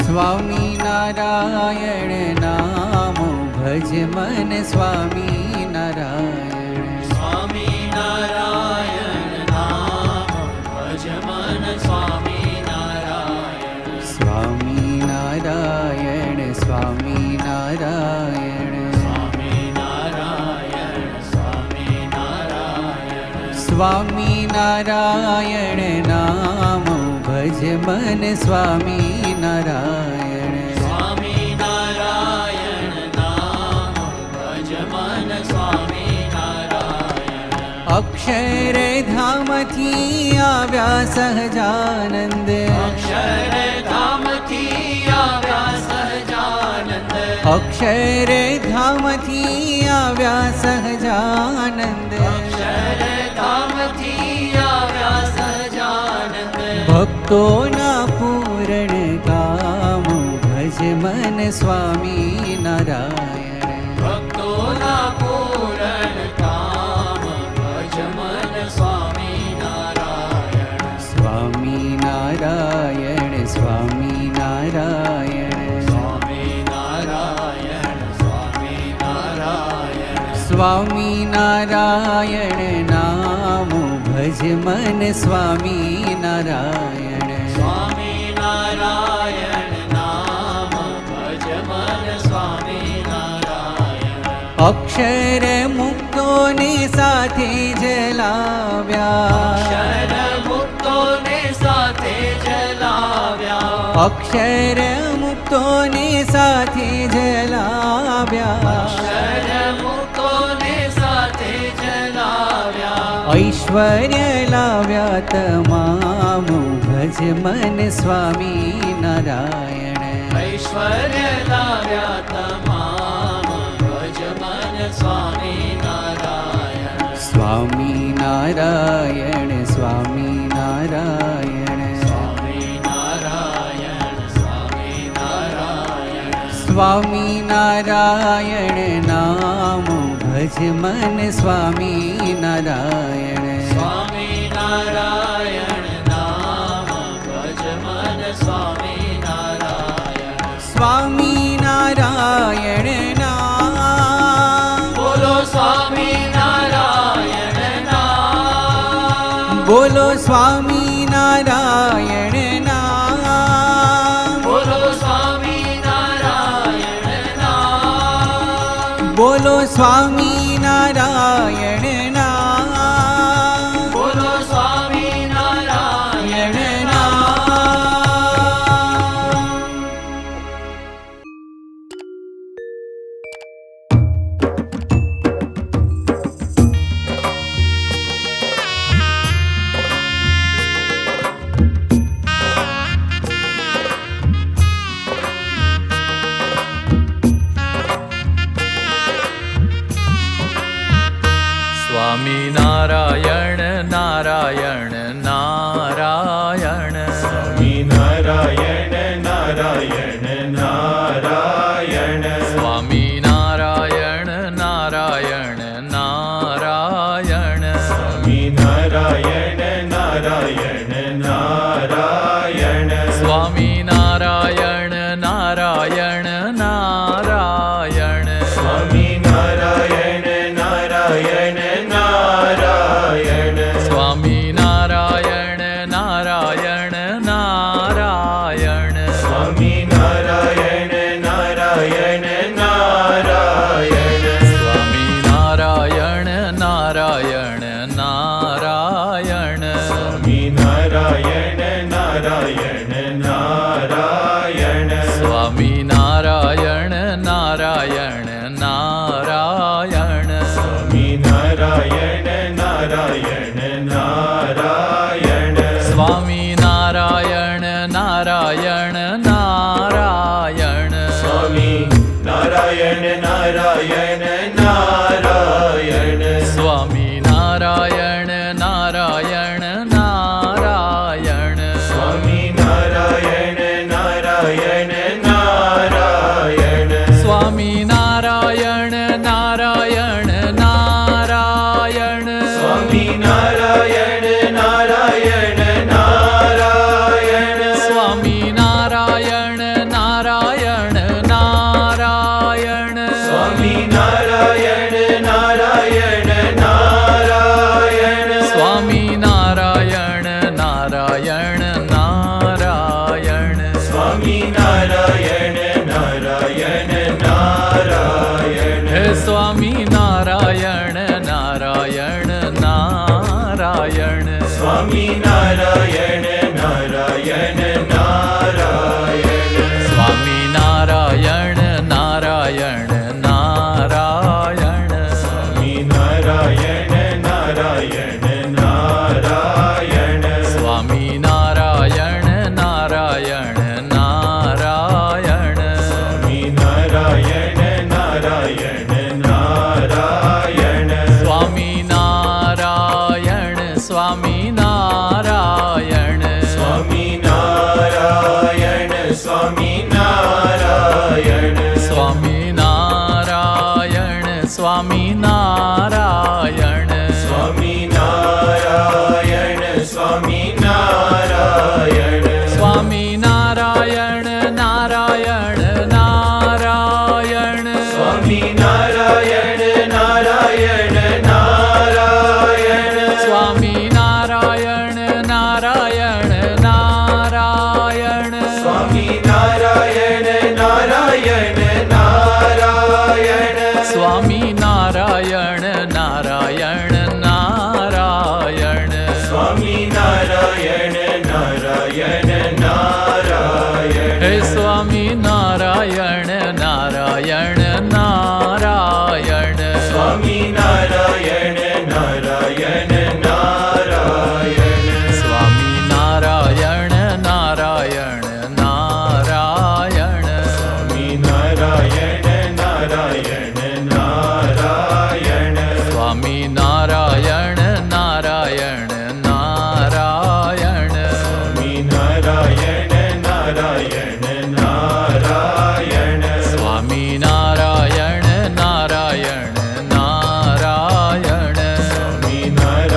સ્વામિનારાયણ નામ ભજ મન સ્વામિનારાયણ. સ્વામિનારાયણ નામ ભજ મન સ્વામિનારાયણ. સ્વામિનારાયણ સ્વામિનારાયણ. સ્વામિનારાયણ નામ ભજ મન સ્વામિનારાયણ. સ્વામિનારાયણ નામ ભજ મન સ્વામિનારાયણ. અક્ષરધામથી આવ્યા સહજાનંદ. અક્ષરધામથી આવ્યા સહજાનંદ. અક્ષરધામથી આવ્યા સહજાનંદ. ભક્તોના પૂરણ કામ ભજ મન સ્વામિનારાયણ. ભક્તોના પૂરણ કામ ભજ મન સ્વામિનારાયણ. સ્વામિનારાયણ સ્વામિનારાયણ. સ્વામિનારાયણ સ્વામિનારાયણ. સ્વામિનારાયણ નામ ભજ મન સ્વામિનારાયણ. સ્વામિનારાયણ નામ ભજ મન સ્વામિનારાયણ. અક્ષર મુક્તોને સાથે જલાવ્યા. અક્ષર મુક્તોને સાથે જલાવ્યા. અક્ષર મુક્તોને સાથે જલાવ્યા. અક્ષર મુક્તોને સાથે જલાવ્યા. ઐશ્વર્ય લાવ્યા તમામ ભજ મન સ્વામિનારાયણ. ઐશ્વર્ય લાવ્યા તમામ ભજ મન સ્વામિનારાયણ. સ્વામિનારાયણ સ્વામિનારાયણ. સ્વામિનારાયણ સ્વામિનારાયણ. સ્વામિનારાયણ નામ ભજ મન સ્વામિનારાયણ. સ્વામિનારાયણ નામ ભજ મન સ્વામિનારાયણ. સ્વામિનારાયણ નામ બોલો સ્વામિનારાયણ નામ. બોલો સ્વામિનારાયણ નામ. બોલો સ્વામિનારાયણ નામ. બોલો સ્વામિનારાયણ નામ. બોલો સ્વામિનારાયણ નામ. સ્વામિનારાયણ નારાયણ નારાયણ. સ્વામિનારાયણ નારાયણ નારાયણ. સ્વામિનારાયણ નારાયણ નારાયણ. સ્વામિનારાયણ નારાયણ નારાયણ. સ્વામિનારાયણ નારાયણ નારાયણ. સ્વામિનારાયણ નારાયણ નારાયણ. સ્વામિનારાયણ નારાયણ નારાયણ. સ્વામિનારાયણ નારાયણ નારાયણ. સ્વામિનારાયણ નારાયણ નારાયણ. સ્વામિનારાયણ નારાયણ નારાયણ. સ્વામિનારાયણ નારાયણ નારાયણ. સ્વામિનારાયણ નારાયણ નારાયણ. સ્વામિનારાયણ નારાયણ નારાયણ. સ્વામી નારાયણ નારાયણ નારાયણ. સ્વામિનારાયણ નારાયણ નારાયણ. સ્વામિનારાયણ નારાયણ નારાયણ. સ્વામિનારાયણ નારાયણ નારાયણ. સ્વામિનારાયણ નારાયણ નારાયણ. સ્વામિનારાયણ નારાયણ સ્વામી નારાયણ નારાયણ નારાયણ હે સ્વામી નારાયણ નારાયણ નારાયણ સ્વામી નારાયણ નારાયણ નારાયણ સ્વામી નારાયણ નારાયણ નારાયણ સ્વામી નારાયણ નારાયણ નારાયણ સ્વામી નારાયણ નારાયણ નારાયણ સ્વામી નારાયણ નારાયણ નારાયણ સ્વામી નારાયણ સ્વામી નારાયણ સ્વામી નારાયણ સ્વામી નારાયણ સ્વામી નારાયણ સ્વામી નારાયણ સ્વામી નારાયણ સ્વામી નારાયણ સ્વામી નારાયણ નારાયણ નારાયણ સ્વામી નારાયણ નારાયણ નારાયણ સ્વામી નારાયણ નારાયણ નારાયણ સ્વામી નારાયણ નારાયણ નારાયણ સ્વામી નારાયણ નારાયણ નારાયણ સ્વામી નારાયણ નારાયણ નારાયણ હે સ્વામી નારાયણ નારાયણ નારાયણ સ્વામી નારાયણ નારાયણ નારાયણ સ્વામી નારાયણ નારાયણ નારાયણ સ્વામી નારાયણ નારાયણ નારાયણ સ્વામી નારાયણ નારાયણ નારાયણ સ્વામી નારાયણ નારાયણ નારાયણ સ્વામી નારાયણ નારાયણ નારાયણ સ્વામી નારાયણ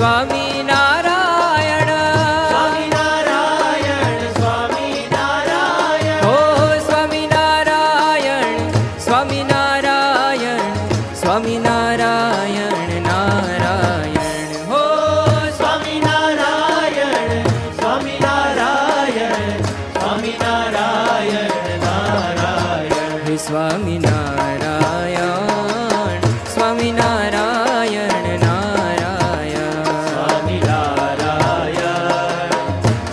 સ્વામિનારાયણ સ્વામિનારાયણ સ્વામિનારાયણ ઓ સ્વામિનારાયણ સ્વામિનારાયણ સ્વામિનારાયણ નારાયણ હો સ્વામિનારાયણ સ્વામિનારાયણ સ્વામિનારાયણ નારાયણ હે સ્વામિનારાયણ સ્વામિનારાયણ નારાયણ સ્વામિનારાયણ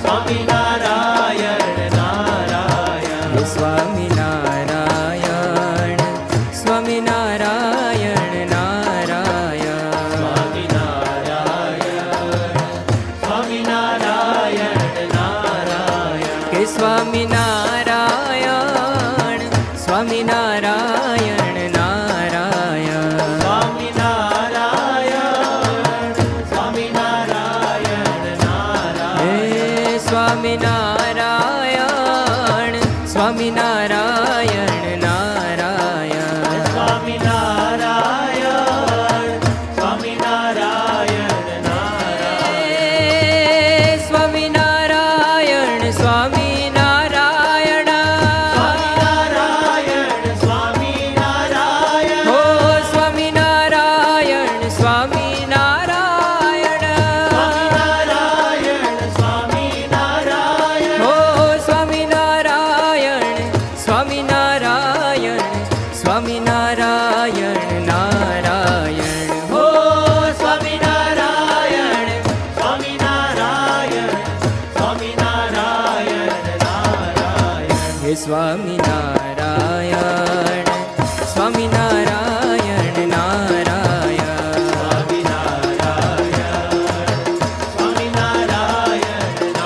સ્વામિનારાયણ નારાયણ હે સ્વામિનારાયણ સ્વામિનારાયણ નારાયણ સ્વામિનારાયણ નારાયણ હે સ્વામિનારાયણ સ્વામિનારાયણ નારાયણ સ્વામિનારાયણ સ્વામિનારાયણ હે નારાયણ સ્વામિનારાયણ સ્વામિનારાયણ નારાયણ સ્વામિનારાયણ સ્વામિનારાયણ નારાયણ સ્વામિનારાયણ સ્વામિનારાયણ સ્વામિનારાયણ સ્વામિનારાયણ હો સ્વામિનારાયણ સ્વામિનારાયણ સ્વામિનારાયણ સ્વામિનારાયણ હો સ્વામિનારાયણ સ્વામિનારાયણ સ્વામિનારાયણ નારાયણ હો સ્વામિનારાયણ સ્વામિનારાયણ સ્વામિનારાયણ નારાયણ હે સ્વામિનારાયણ સ્વામિનારાયણ નારાયણ સ્વામિનારાયણ નારાયણ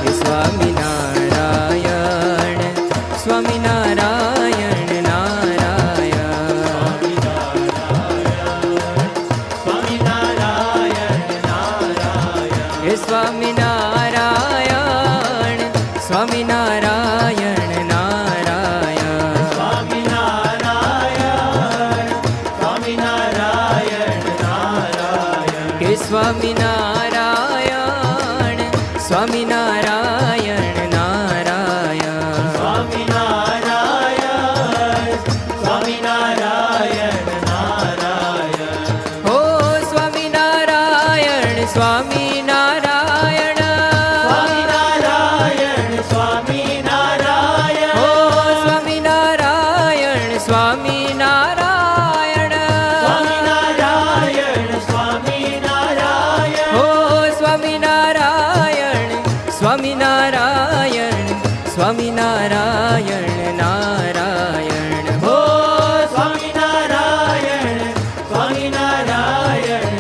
હે સ્વામિનારાયણ સ્વામિનારાયણ નારાયણ સ્વામિનારાયણ નારાયણ હે સ્વામિનારાયણ સ્વામિનારાયણ નારાયણ સ્વામિનારાયણ સ્વામિનારાયણ નારાયણ હે સ્વામિનારાયણ સ્વામિનારાયણ નારાયણ સ્વામિનારાયણ સ્વામિનારાયણ નારાયણ હો સ્વામિનારાયણ સ્વામિનારાયણ સ્વામિનારાયણ સ્વામિનારાયણ હો સ્વામિનારાયણ સ્વામિનારાયણ સ્વામિનારાયણ સ્વામિનારાયણ હો સ્વામિનારાયણ સ્વામિનારાયણ સ્વામિનારાયણ નારાયણ હો સ્વામિનારાયણ સ્વામિનારાયણ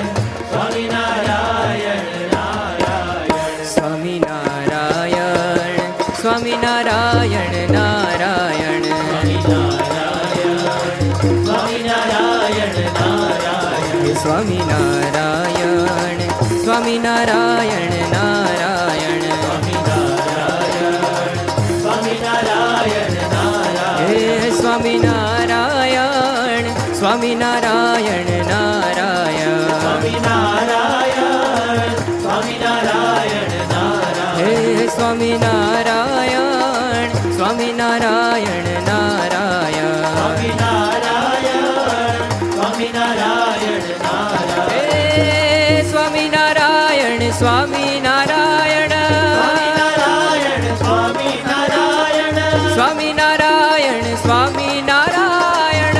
સ્વામિનારાયણ નારાયણ સ્વામિનારાયણ સ્વામિનારાયણ નારાયણ સ્વામિનારાયણ નારાયણ હે સ્વામિનારાયણ સ્વામિનારાયણ નારાયણ સ્વામિનારાયણ નારાયણ હે સ્વામિનારાયણ સ્વામિનારાયણ નારાયણ સ્વામિનારાયણ સ્વામિનારાયણ નારાયણ હે સ્વામિનારાયણ સ્વામિનારાયણ નારાયણ સ્વામિનારાયણ સ્વામિનારાયણ નારાયણ હે સ્વામિનારાયણ સ્વામિનારાયણ સ્વામિનારાયણ સ્વામિનારાયણ સ્વામિનારાયણ સ્વામિનારાયણ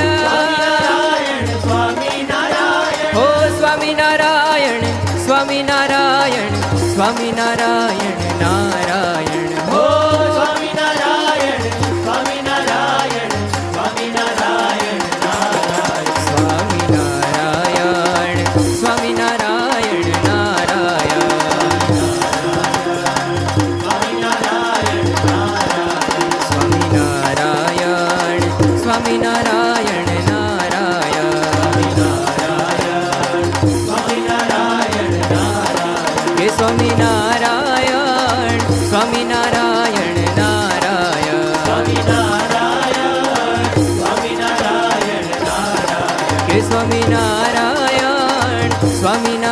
સ્વામિનારાયણ હો સ્વામિનારાયણ સ્વામિનારાયણ સ્વામિનારાયણ નારાયણ હો સ્વામિનારાયણ સ્વામિનારાયણ સ્વામિનારાયણ નારાયણ સ્વામિનારાયણ સ્વામિનારાયણ નારાયણ સ્વામિનારાયણ નારાયણ સ્વામિનારાયણ સ્વામિનારાયણ નારાયણ સ્વામિનારાયણ નારાયણ હે સ્વામિનારાયણ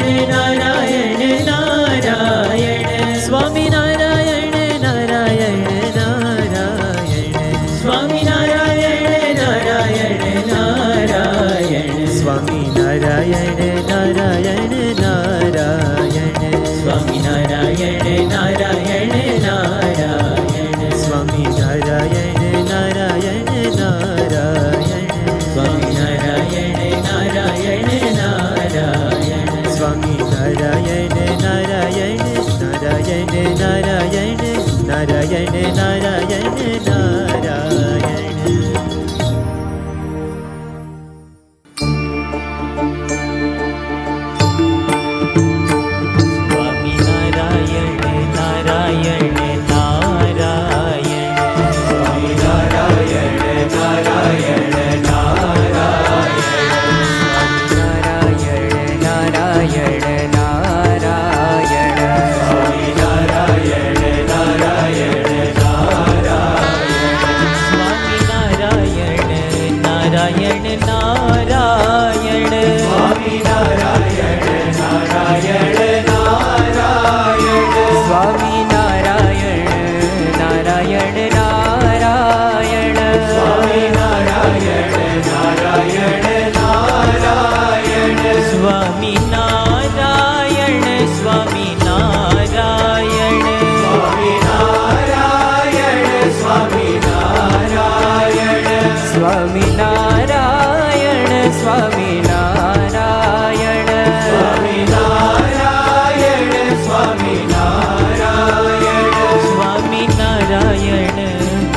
નારાયણ નારાયણ સ્વામી નારાયણ નારાયણ નારાયણ સ્વામી નારાયણ નારાયણ નારાયણ સ્વામી નારાયણ નારાયણ નારાયણ સ્વામી નારાયણ નારાયણ નારાયણ સ્વામી નારાયણ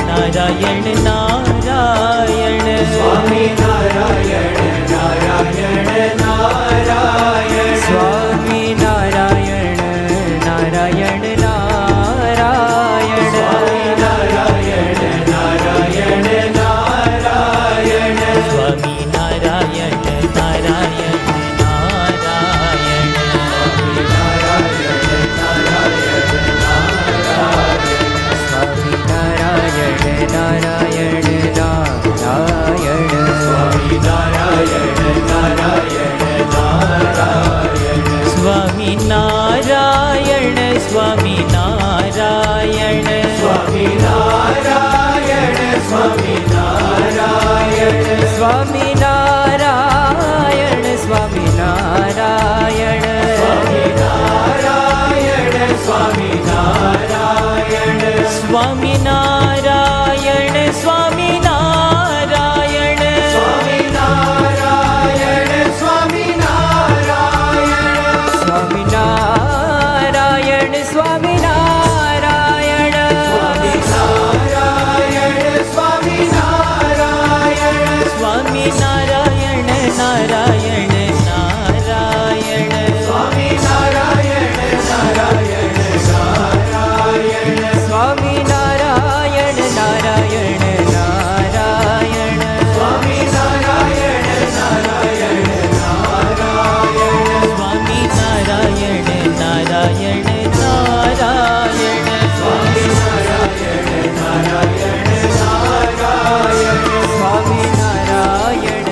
નારાયણ નારાયણ સ્વામી નારાયણ નારાયણ નારાયણ સ્વામી નારાયણ નારાયણ નારાયણ નારાયણ નારાયણ નારાયણ નારાયણ સ્વામી નારાયણ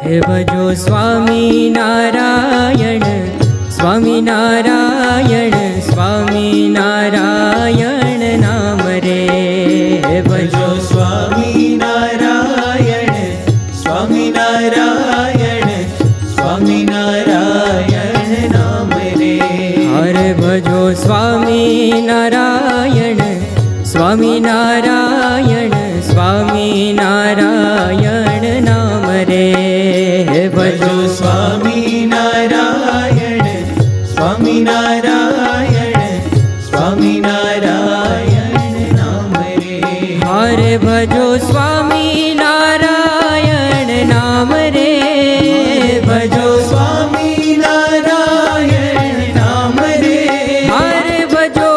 હે ભજો સ્વામિનારાયણ સ્વામિનારાયણ સ્વામિનારાયણ નામ રે. હે ભજો સ્વામિનારાયણ સ્વામિનારાયણ સ્વામિનારાયણ નામ રે. હરે ભજો સ્વામિનારાયણ સ્વામિનારાયણ સ્વામિનારાયણ નામ રે. હે ભજો ભજો સ્વામિનારાયણ સ્વામિનારાયણ સ્વામિનારાયણ નામ રે. હરે ભજો સ્વામિનારાયણ નામ રે. ભજો સ્વામિનારાયણ નામ રે. હરે ભજો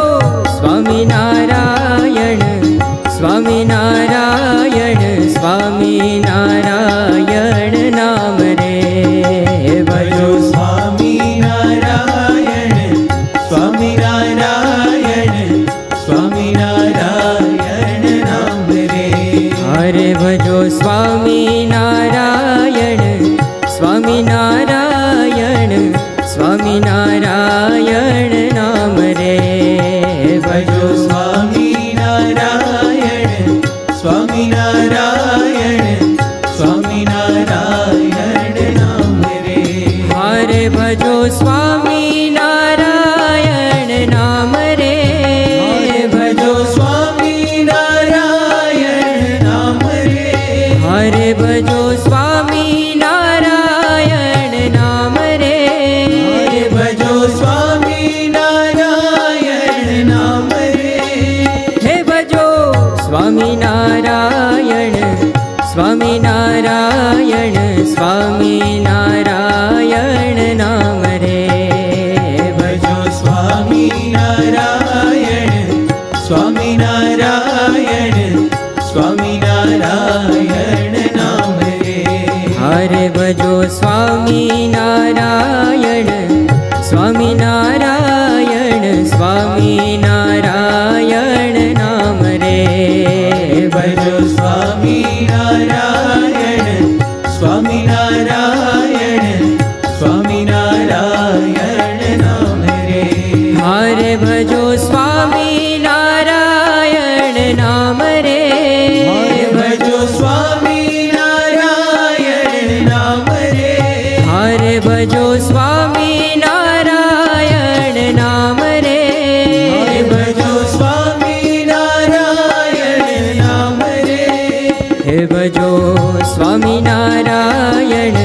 સ્વામિનારાયણ સ્વામિનારાયણ સ્વામિનારાયણ નામ રે. ભજો સ્વામિનારાયણ સ્વામિનારાયણ સ્વામિનારાયણ નામ રે. હરે ભજો સ્વામિનારાયણ સ્વામિનારાયણ સ્વામિનારાયણ નામ રે. ભજો સ્વામિનારાયણ સ્વામિનારાયણ સ્વામિનારાયણ નામ રે. હરે ભજો સ્વામિનારાયણ નામ રે. ભજો સ્વામિનારાયણ નામ રે. હરે ભજો સ્વામિનારાયણ નામ રે. ભજો સ્વામિનારાયણ નામ રે. હે ભજો સ્વામિનારાયણ સ્વામિનારાયણ સ્વામિનારાયણ નામ રે. ભજો સ્વામિનારાયણ સ્વામિનારાયણ સ્વામિનારાયણ નામ રે. હરે ભજો સ્વામિનારાયણ સ્વામિનારાયણ સ્વામિનારાયણ નામ રે. ભજો સ્વામિનારાયણ સ્વામિનારાયણ સ્વામિનારાયણ નામ રે. હરે ભજો સ્વામિનારાયણ નામ રે. ભજો સ્વામિનારાયણ નામ રે. હરે ભજો સ્વામિનારાયણ નામ રે. ભજો સ્વામિનારાયણ નામ રે. હે ભજો સ્વામિનારાયણ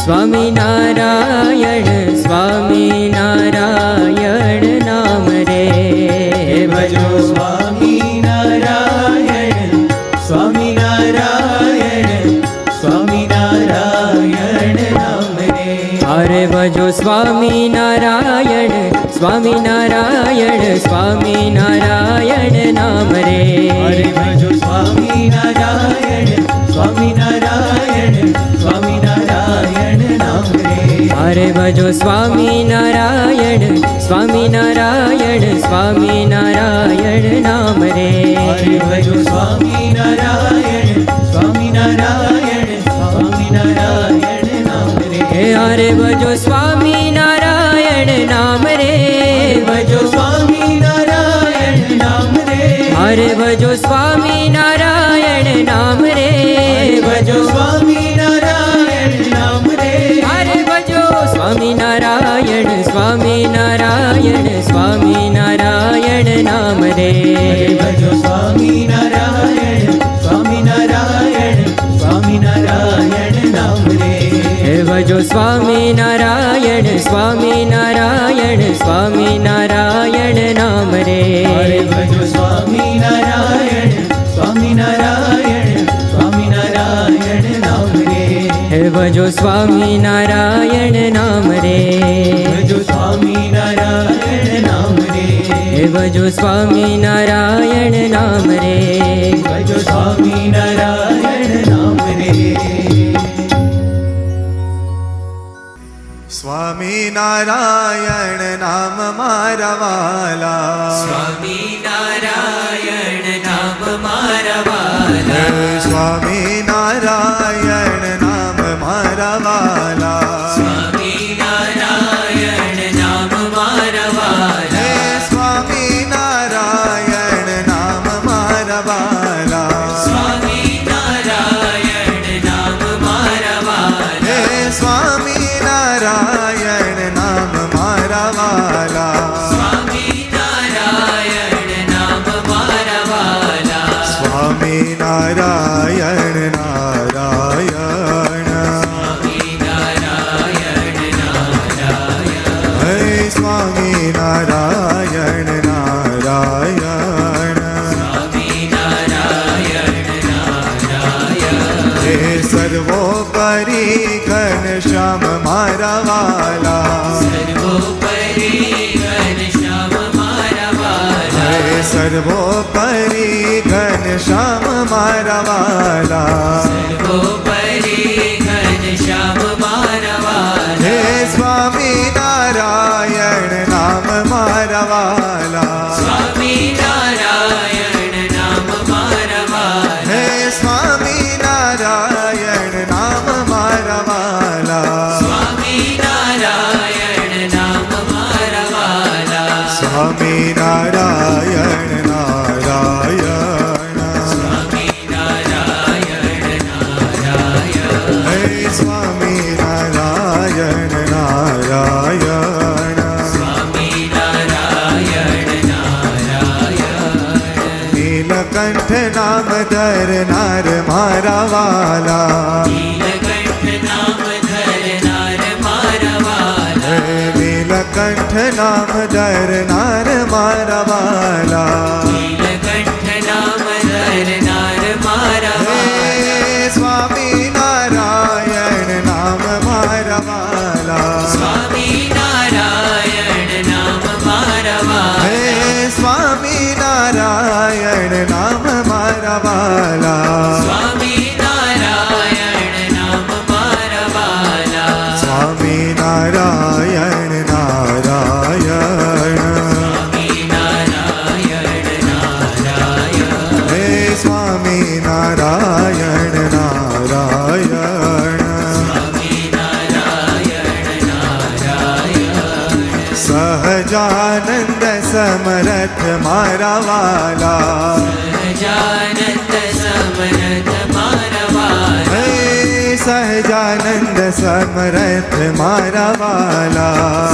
સ્વામિનારાયણ સ્વામિનારાયણ નામ રે. ભજો સ્વામિનારાયણ સ્વામિનારાયણ સ્વામિનારાયણ નામ રે. હરે ભજો સ્વામિનારાયણ સ્વામિનારાયણ સ્વામિનારાયણ નામ રે. ભજો સ્વામિનારાયણ સ્વામિનારાયણ સ્વામિનારાયણ નામ રે. હરે ભજો સ્વામિનારાયણ સ્વામિનારાયણ સ્વામિનારાયણ નામ રે. ભજો સ્વામિનારાયણ સ્વામિનારાયણ સ્વામિનારાયણ નામ રે. હે હરે ભજો સ્વામિનારાયણ નામ રે. ભજો સ્વામિનારાયણ નામ રે. હરે ભજો સ્વામિનારાયણ નામ રે. ભજો સ્વામિનારાયણ નામ રે. હરે ભજો સ્વામિનારાયણ સ્વામિનારાયણ સ્વામિનારાયણ નામ રે. ભજો સ્વામિનારાયણ સ્વામિનારાયણ સ્વામિનારાયણ નામ રે. હે ભજો સ્વામિનારાયણ સ્વામિનારાયણ સ્વામિનારાયણ નામ રે. ભજો સ્વામિનારાયણ સ્વામિનારાયણ સ્વામિનારાયણ નામ રે. હે ભજો સ્વામિનારાયણ નામ રે. ભજો સ્વામિનારાયણ નામ રે. હે ભજો સ્વામિનારાયણ નામ રે. ભજો સ્વામિનારાયણ નામ રે. સ્વામિનારાયણ નામ મારા વાલા. સ્વામિનારાયણ નામ મારા વાલા. સ્વામિનારાયણ નામ મારા નારાયણ નારાયણ હે સ્વામી નારાયણ નારાયણ હે સર્વોપરી ઘનશ્યામ મારા વાલા સર્વોપરી ઘનશ્યામ મારા વાલા હે સ્વામી નારાયણ નામ મારા વાલા હે સ્વામી નારાયણ નામ મારા વાલા સ્વામી નારાયણ નામ નારાયણ હે સ્વામી નારાયણ નારાયણ નીલકંઠ નામ ધરનાર મારા વાલા નીલકંઠ નામ ધરનાર મારા વાલા હે સ્વામી નારાયણ નામ મારા વાલા હે સ્વામી નારાયણ નામ મારા વાલા હે સ્વામી નારાયણ નામ નારાયણ હે સ્વામી નારાયણ નારાયણ સહજાનંદ સમરથ મારા વાલા હે સહજાનંદ સમરથ મારા વાલા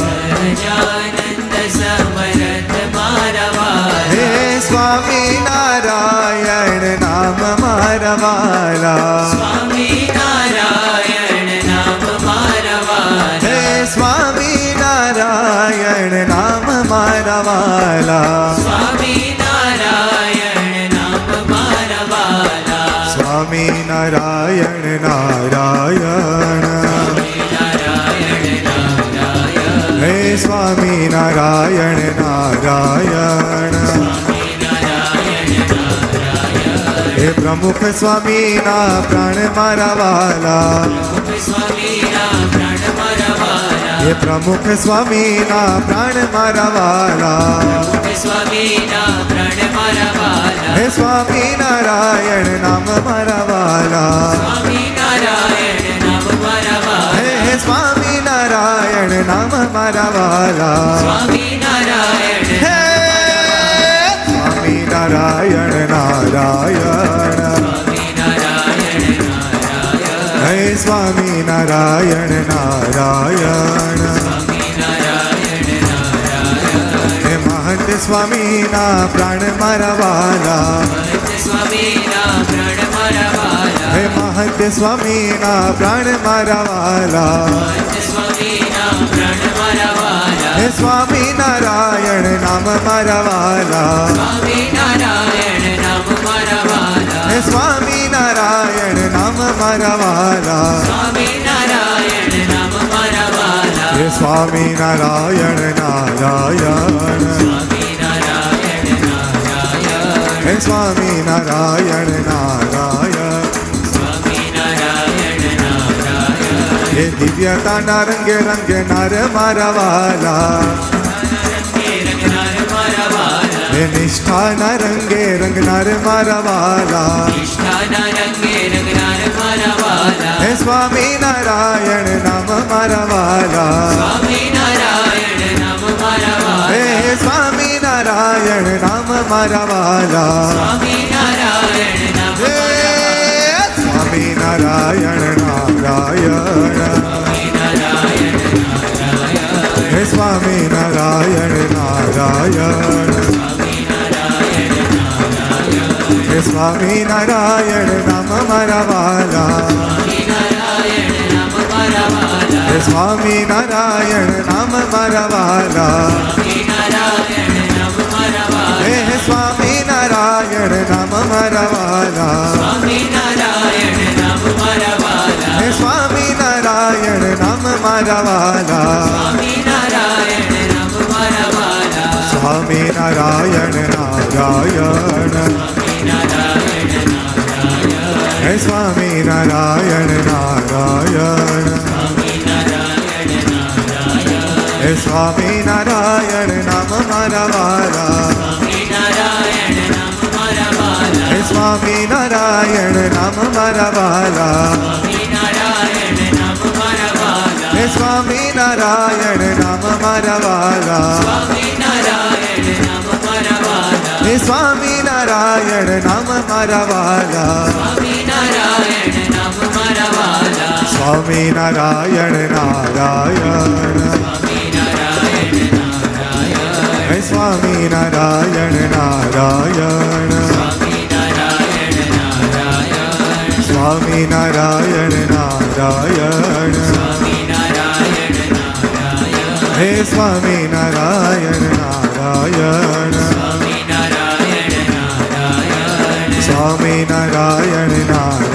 હે સ્વામી નારાયણ નામ મારા વાલા હે સ્વામી નારાયણ નામ મારા વાલા હે સ્વામી નારાયણ નામ નારાયણ હે સ્વામી નારાયણ નારાયણ હે પ્રમુખ સ્વામી ના પ્રાણ મારા વાલા હે પ્રમુખ સ્વામી ના પ્રાણ મારા વાલા હે સ્વામી નારાયણ નામ મારા વાલા હે સ્વામી નારાયણ નામ મારા વાલા હે સ્વામી નારાયણ નારાયણ હે સ્વામી નારાયણ નારાયણ હે મહંત સ્વામી ના પ્રાણ મારા વાલા હે મહંત સ્વામી ના પ્રાણ મારા વાલા હે સ્વામી નારાયણ નામ મારા વાલા હે સ્વામી નારાયણ નામ મારા વાલા હે સ્વામી નારાયણ નારાયણ હે સ્વામી નારાયણ નારાયણ હે દિવ્યતાના રંગે રંગે નાર મારા વાલા હે નિષ્ઠાના રંગે રંગનાર મારા વાલા હે સ્વામી નારાયણ નામ મારા વાલા હે સ્વામી નારાયણ નામ મારા વાલા હે સ્વામી નારાયણ નારાયણ હે સ્વામી નારાયણ નારાયણ હે સ્વામિનારાયણ નામ મારા વાલા હે સ્વામિનારાયણ નામ મારા વાલા હે સ્વામિનારાયણ નામ મારા વાલા હે સ્વામિનારાયણ નામ મારા વાલા સ્વામિનારાયણ નારાયણ હે સ્વામિનારાયણ નારાયણ હે સ્વામિનારાયણ નામ મારા વાલા હે સ્વામિનારાયણ નામ મારા વાલા હે સ્વામિનારાયણ નામ મારા વાલા હે સ્વામિનારાયણ નામ મારા વાલા સ્વામિનારાયણ નારાયણ હે સ્વામિનારાયણ નારાયણ સ્વામિનારાયણ નારાયણ હે સ્વામિનારાયણ નારાયણ સ્વામિનારાયણ નારાયણ